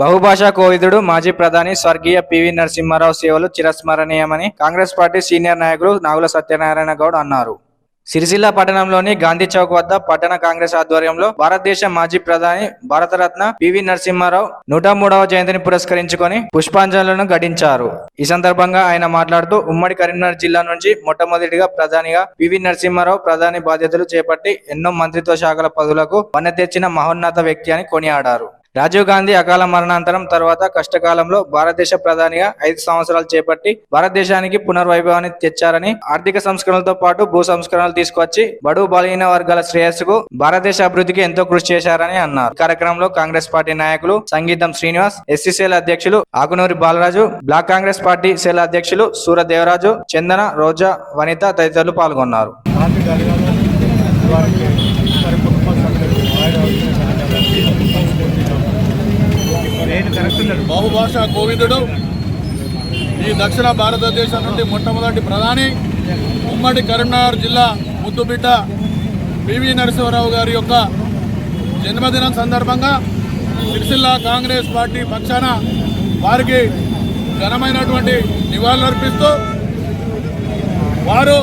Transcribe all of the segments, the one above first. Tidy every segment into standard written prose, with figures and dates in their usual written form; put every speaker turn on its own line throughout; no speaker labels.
బహుభాషా కోవిదుడు మాజీ ప్రధాని స్వర్గీయ పివి నరసింహారావు సేవలు చిరస్మరణీయమని కాంగ్రెస్ పార్టీ సీనియర్ నాయకులు నాగుల సత్యనారాయణ గౌడ్ అన్నారు. సిరిసిల్ల పట్టణంలోని గాంధీ చౌక్ వద్ద పట్టణ కాంగ్రెస్ ఆధ్వర్యంలో భారతదేశ మాజీ ప్రధాని భారతరత్న పివి నరసింహారావు 103వ జయంతిని పురస్కరించుకొని పుష్పాంజలులను ఘటించారు. ఈ సందర్భంగా ఆయన మాట్లాడుతూ ఉమ్మడి కరీంనగర్ జిల్లా నుంచి మొట్టమొదటిగా ప్రధానిగా పివి నరసింహారావు ప్రధాని బాధ్యతలు చేపట్టి ఎన్నో మంత్రిత్వ శాఖల పదవులకు వన్నె తెచ్చిన మహోన్నత వ్యక్తి అని కొనియాడారు. రాజీవ్ గాంధీ అకాల మరణాంతరం తర్వాత కష్టకాలంలో భారతదేశ ప్రధానిగా 5 సంవత్సరాలు చేపట్టి భారతదేశానికి పునర్వైభవాన్ని తెచ్చారని, ఆర్థిక సంస్కరణలతో పాటు భూ సంస్కరణలు తీసుకొచ్చి బడుగు బలహీన వర్గాల శ్రేయస్సుకు భారతదేశ అభివృద్ధికి ఎంతో కృషి చేశారని అన్నారు. కార్యక్రమంలో కాంగ్రెస్ పార్టీ నాయకులు సంగీతం శ్రీనివాస్, ఎస్సీ సెల్ అధ్యక్షులు Akunuri Balaraju, block Congress party cell అధ్యక్షులు సూర దేవరాజు, చందన, రోజా, వనిత తదితరులు పాల్గొన్నారు.
బహుభాషా కోవిదుడు, ఈ దక్షిణ భారతదేశం నుండి మొట్టమొదటి ప్రధాని, ఉమ్మడి కరీంనగర్ జిల్లా ముద్దుబిడ్డ పివి నరసింహారావు గారి యొక్క జన్మదినం సందర్భంగా సిరిసిల్ల కాంగ్రెస్ పార్టీ పక్షాన వారికి ఘనమైనటువంటి నివాళులర్పిస్తూ వారు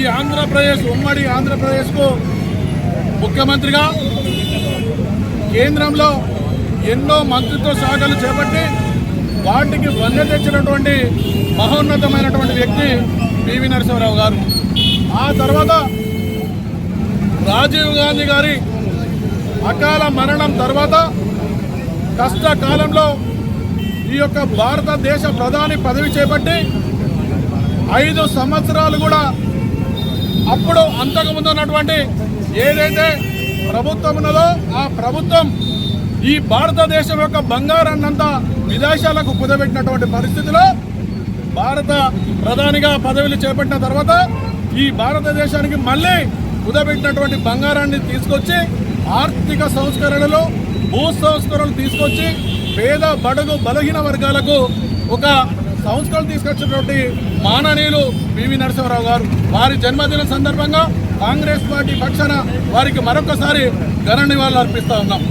ఈ ఆంధ్రప్రదేశ్ ఉమ్మడి ఆంధ్రప్రదేశ్కు ముఖ్యమంత్రిగా కేంద్రంలో ఎన్నో మంత్రిత్వ శాఖలు చేపట్టి వాటికి వన్నె తెచ్చినటువంటి మహోన్నతమైనటువంటి వ్యక్తి పివి నరసింహారావు గారు. ఆ తర్వాత రాజీవ్ గాంధీ గారి అకాల మరణం తర్వాత కష్టకాలంలో ఈ యొక్క భారతదేశ ప్రధాని పదవి చేపట్టి 5 సంవత్సరాలు కూడా అప్పుడు అంతకుముందు ఉన్నటువంటి ఏదైతే ప్రభుత్వం ఉన్నదో ఆ ప్రభుత్వం ఈ భారతదేశం యొక్క బంగారాన్నంతా విదేశాలకు కుదబెట్టినటువంటి పరిస్థితిలో భారత ప్రధానిగా పదవులు చేపట్టిన తర్వాత ఈ భారతదేశానికి మళ్ళీ కుదబెట్టినటువంటి బంగారాన్ని తీసుకొచ్చి ఆర్థిక సంస్కరణలు, భూ సంస్కరణలు తీసుకొచ్చి పేద బడుగు బలహీన వర్గాలకు ఒక సంస్కరణలు తీసుకొచ్చినటువంటి మాననీయులు పివి నరసింహారావు గారు. వారి జన్మదిన సందర్భంగా కాంగ్రెస్ పార్టీ పక్షాన వారికి మరొకసారి ఘన నివాళులు అర్పిస్తూ ఉన్నాం.